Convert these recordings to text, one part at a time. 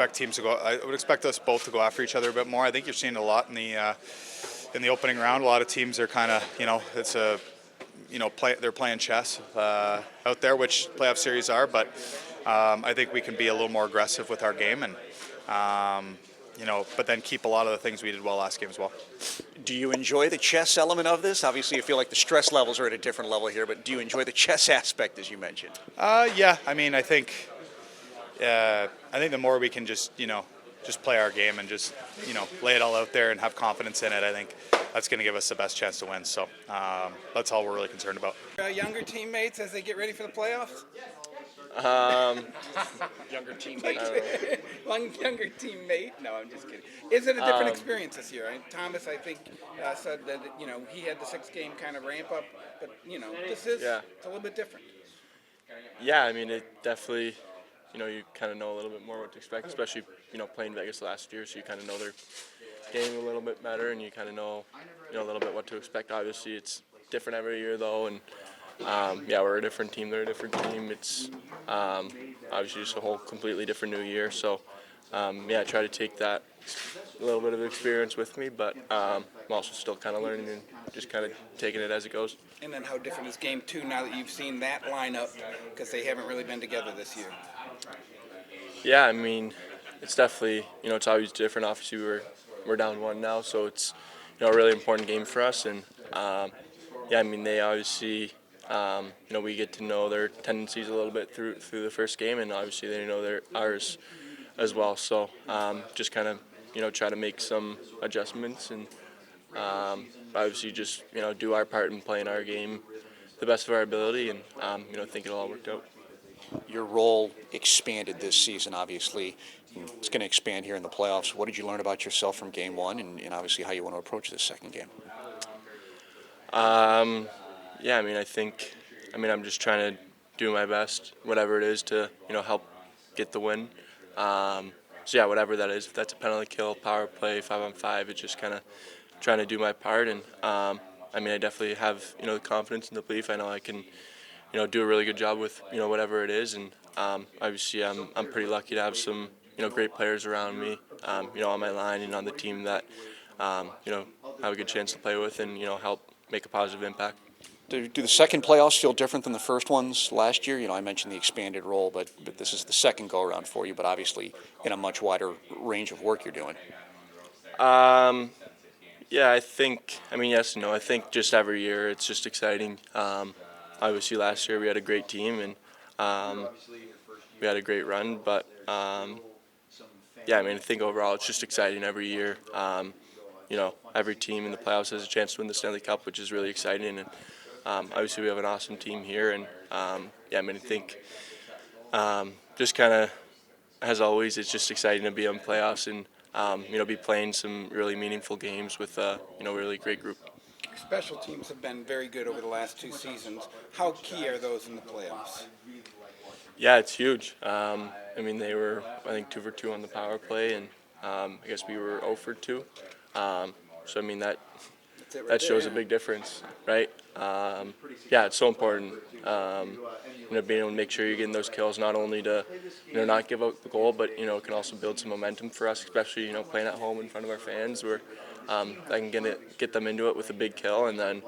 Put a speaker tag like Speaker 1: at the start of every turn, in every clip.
Speaker 1: expect teams to go. I would expect us both to go after each other a bit more. I think you're seeing a lot in the opening round. A lot of teams are kind of, it's a, they're playing chess out there, which playoff series are. But I think we can be a little more aggressive with our game and. But then keep a lot of the things we did well last game as well.
Speaker 2: Do you enjoy the chess element of this? Obviously, you feel like the stress levels are at a different level here, but do you enjoy the chess aspect, as you mentioned?
Speaker 1: Yeah. I mean, I think the more we can just play our game and just, lay it all out there and have confidence in it, I think that's going to give us the best chance to win. So that's all we're really concerned about.
Speaker 3: Younger teammates as they get ready for the playoffs?
Speaker 2: Younger teammate.
Speaker 3: One younger teammate. No, I'm just kidding. Is it a different experience this year? Thomas, I think, said that he had the 6-game kind of ramp up, but this is it's a little bit different.
Speaker 4: Yeah, I mean, it definitely. You kind of know a little bit more what to expect, especially playing Vegas last year, so you kind of know their game a little bit better, and you kind of know a little bit what to expect. Obviously, it's different every year though, and we're a different team. They're a different team. It's obviously just a whole completely different new year. So, I try to take that little bit of experience with me, but I'm also still kind of learning and just kind of taking it as it goes.
Speaker 3: And then how different is Game 2 now that you've seen that lineup, because they haven't really been together this year?
Speaker 4: Yeah, I mean, it's definitely, it's always different. Obviously, we're down 1 now, so it's, a really important game for us. And, I mean, they obviously... we get to know their tendencies a little bit through the first game, and obviously they know ours as well. So just kind of try to make some adjustments and obviously just do our part in playing our game the best of our ability, and think it all worked out.
Speaker 2: Your role expanded this season, obviously. It's going to expand here in the playoffs. What did you learn about yourself from Game 1, and obviously how you want to approach this second game?
Speaker 4: Yeah, I mean, I'm just trying to do my best, whatever it is, to, help get the win. Whatever that is, if that's a penalty kill, power play, 5-on-5, it's just kind of trying to do my part. And, I definitely have, the confidence and the belief. I know I can, do a really good job with, whatever it is. And, obviously, I'm pretty lucky to have some, great players around me, on my line and on the team that, have a good chance to play with and, help make a positive impact.
Speaker 2: Do the second playoffs feel different than the first ones last year? I mentioned the expanded role, but this is the second go-around for you, but obviously in a much wider range of work you're doing.
Speaker 4: Yeah, I think, yes and no. I think just every year it's just exciting. Obviously last year we had a great team and we had a great run, but I think overall it's just exciting every year. Every team in the playoffs has a chance to win the Stanley Cup, which is really exciting. And obviously we have an awesome team here, and I think just kind of, as always, it's just exciting to be on playoffs and be playing some really meaningful games with a really great group.
Speaker 3: Special teams have been very good over the last 2 seasons. How key are those in the playoffs?
Speaker 4: Yeah, it's huge. They were, I think, 2 for 2 on the power play, and I guess we were 0 for 2. That shows a big difference, right? It's so important. Being able to make sure you're getting those kills, not only to, not give up the goal, but it can also build some momentum for us, especially playing at home in front of our fans, where I can get them into it with a big kill, and then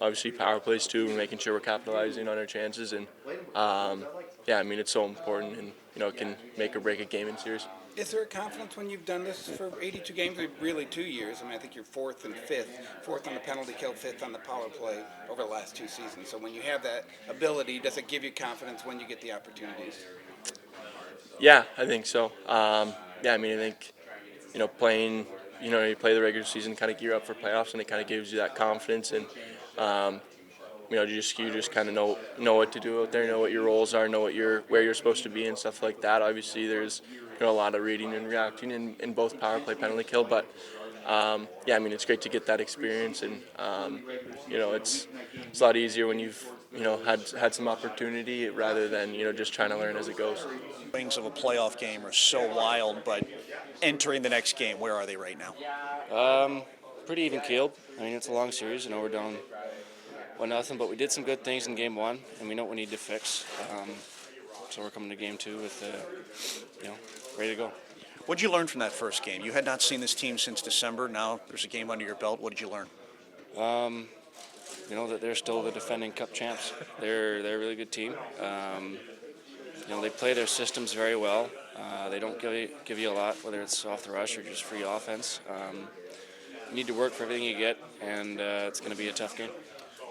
Speaker 4: obviously power plays too, and making sure we're capitalizing on our chances. And it's so important, and it can make or break a game in series.
Speaker 3: Is there a confidence when you've done this for 82 games, or really 2 years? I think you're 4th and 5th, 4th on the penalty kill, 5th on the power play over the last 2 seasons. So when you have that ability, does it give you confidence when you get the opportunities?
Speaker 4: Yeah, I think so. I think, playing, you play the regular season, kind of gear up for playoffs, and it kind of gives you that confidence. And, you just kind of know what to do out there, know what your roles are, know where you're supposed to be and stuff like that. Obviously, there's a lot of reading and reacting in both power play, penalty kill, but it's great to get that experience, and it's a lot easier when you've had some opportunity rather than just trying to learn as it goes.
Speaker 2: Things of a playoff game are so wild, but entering the next game, where are they right now?
Speaker 5: Pretty even keeled. It's a long series. We're down 1-0, but we did some good things in Game 1, and we know what we need to fix. So we're coming to Game 2 with, ready to go.
Speaker 2: What did you learn from that first game? You had not seen this team since December. Now there's a game under your belt. What did you learn?
Speaker 5: That they're still the defending Cup champs. They're a really good team. They play their systems very well. They don't give you a lot, whether it's off the rush or just free offense. You need to work for everything you get, and it's going to be a tough game.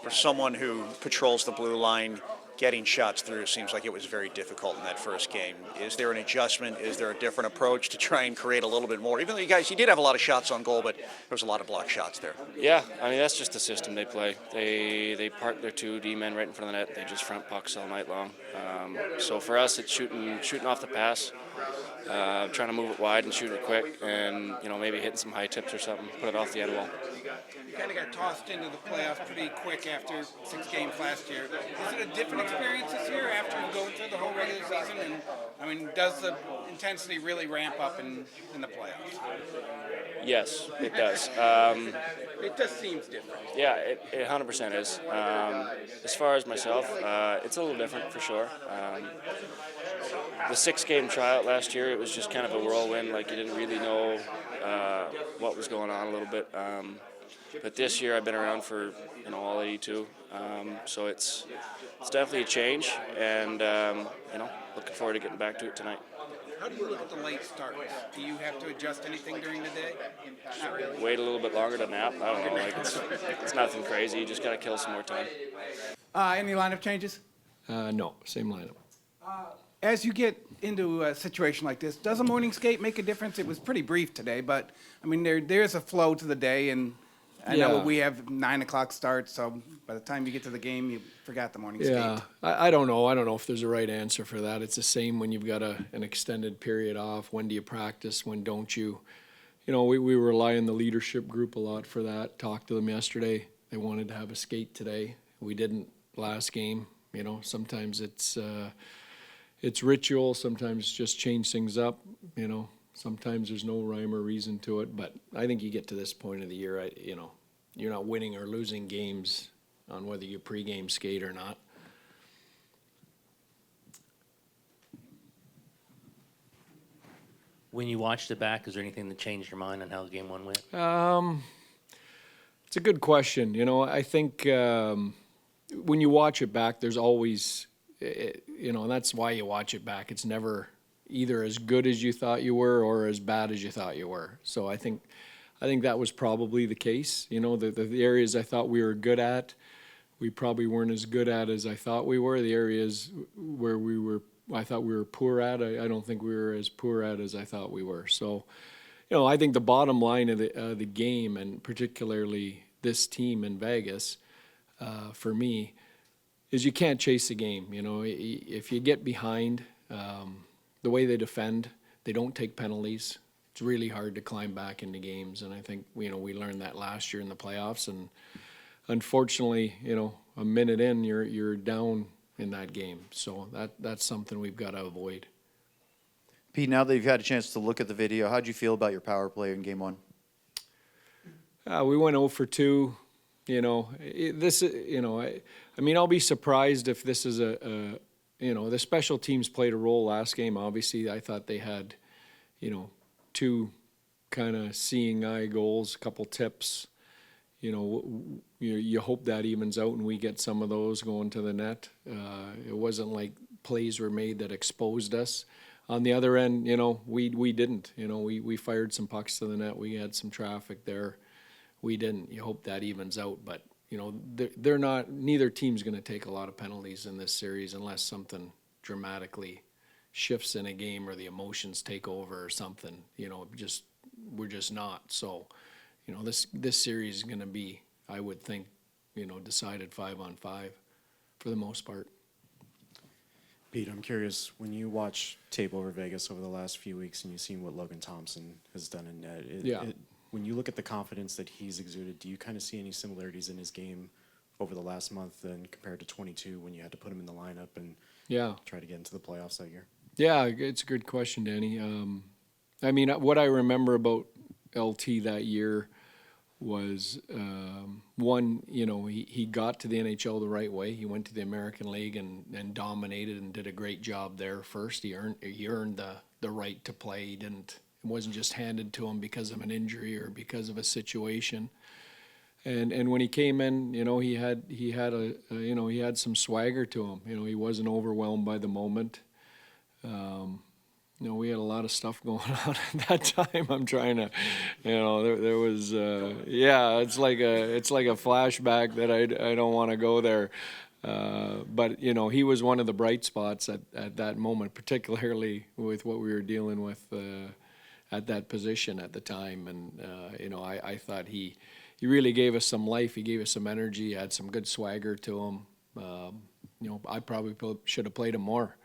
Speaker 2: For someone who patrols the blue line, getting shots through seems like it was very difficult in that first game. Is there an adjustment? Is there a different approach to try and create a little bit more? Even though you did have a lot of shots on goal, but there was a lot of blocked shots there.
Speaker 5: Yeah, that's just the system they play. They park their 2 D-men right in front of the net. They just front pucks all night long. So for us, it's shooting off the pass, trying to move it wide and shoot it quick, and maybe hitting some high tips or something, put it off the end wall.
Speaker 3: You kind of got tossed into the playoffs pretty quick after 6 games last year. Is it a different experience this year after going through the whole regular season? And does the intensity really ramp up in the playoffs?
Speaker 5: Yes, it does.
Speaker 3: It just seems different.
Speaker 5: Yeah, it 100% is. As far as myself, it's a little different for sure. The 6-game tryout last year, it was just kind of a whirlwind. Like, you didn't really know what was going on a little bit. But this year, I've been around for all 82, so it's definitely a change, and looking forward to getting back to it tonight.
Speaker 3: How do you look at the late starts? Do you have to adjust anything during the day? Not really.
Speaker 5: Wait a little bit longer to nap. I don't know. It's nothing crazy. You just got to kill some more time.
Speaker 3: Any lineup changes?
Speaker 6: No, same lineup.
Speaker 3: As you get into a situation like this, does a morning skate make a difference? It was pretty brief today, but there's a flow to the day, and I know we have 9 o'clock start, so by the time you get to the game, you forgot the morning skate.
Speaker 6: Yeah, I don't know. I don't know if there's a right answer for that. It's the same when you've got an extended period off. When do you practice? When don't you? We rely on the leadership group a lot for that. Talked to them yesterday. They wanted to have a skate today. We didn't last game. Sometimes it's ritual. Sometimes just change things up. Sometimes there's no rhyme or reason to it. But I think you get to this point of the year, you're not winning or losing games on whether you pregame skate or not.
Speaker 7: When you watched it back, is there anything that changed your mind on how Game 1 went?
Speaker 6: It's a good question. I think when you watch it back, there's always, and that's why you watch it back. It's never either as good as you thought you were or as bad as you thought you were. So I think that was probably the case. The areas I thought we were good at, we probably weren't as good at as I thought we were. The areas where I thought we were poor at, I don't think we were as poor at as I thought we were. So, I think the bottom line of the game, and particularly this team in Vegas, for me, is you can't chase the game. If you get behind, the way they defend, they don't take penalties. It's really hard to climb back into games, and I think we learned that last year in the playoffs. And unfortunately, a minute in, you're down in that game. So that's something we've got to avoid.
Speaker 8: Pete, now that you've had a chance to look at the video, how'd you feel about your power play in Game 1?
Speaker 6: We went 0 for 2. I'll be surprised if this is the special teams played a role last game. Obviously, I thought they had, 2 kind of seeing eye goals, a couple tips. You hope that evens out and we get some of those going to the net. It wasn't like plays were made that exposed us. On the other end, we didn't. We fired some pucks to the net. We had some traffic there. We didn't. You hope that evens out, but they're not. Neither team's going to take a lot of penalties in this series unless something dramatically shifts in a game or the emotions take over or something. We're just not. So, this series is going to be, I would think, decided 5-on-5 for the most part.
Speaker 9: Pete, I'm curious, when you watch tape over Vegas over the last few weeks and you've seen what Logan Thompson has done in net, when you look at the confidence that he's exuded, do you kind of see any similarities in his game over the last month and compared to 22 when you had to put him in the lineup and try to get into the playoffs that year? Yeah,
Speaker 6: it's a good question, Danny. What I remember about LT that year was, one, he got to the NHL the right way. He went to the American League and dominated and did a great job there first. He earned the right to play. He It wasn't just handed to him because of an injury or because of a situation. And when he came in, you know, he had he had some swagger to him. You know, he wasn't overwhelmed by the moment. You know, we had a lot of stuff going on at that time. I'm trying to, you know, there was, yeah, it's like a flashback that I don't want to go there. But, you know, he was one of the bright spots at that moment, particularly with what we were dealing with at that position at the time. And, you know, I thought he really gave us some life. He gave us some energy, had some good swagger to him. You know, I probably should have played him more.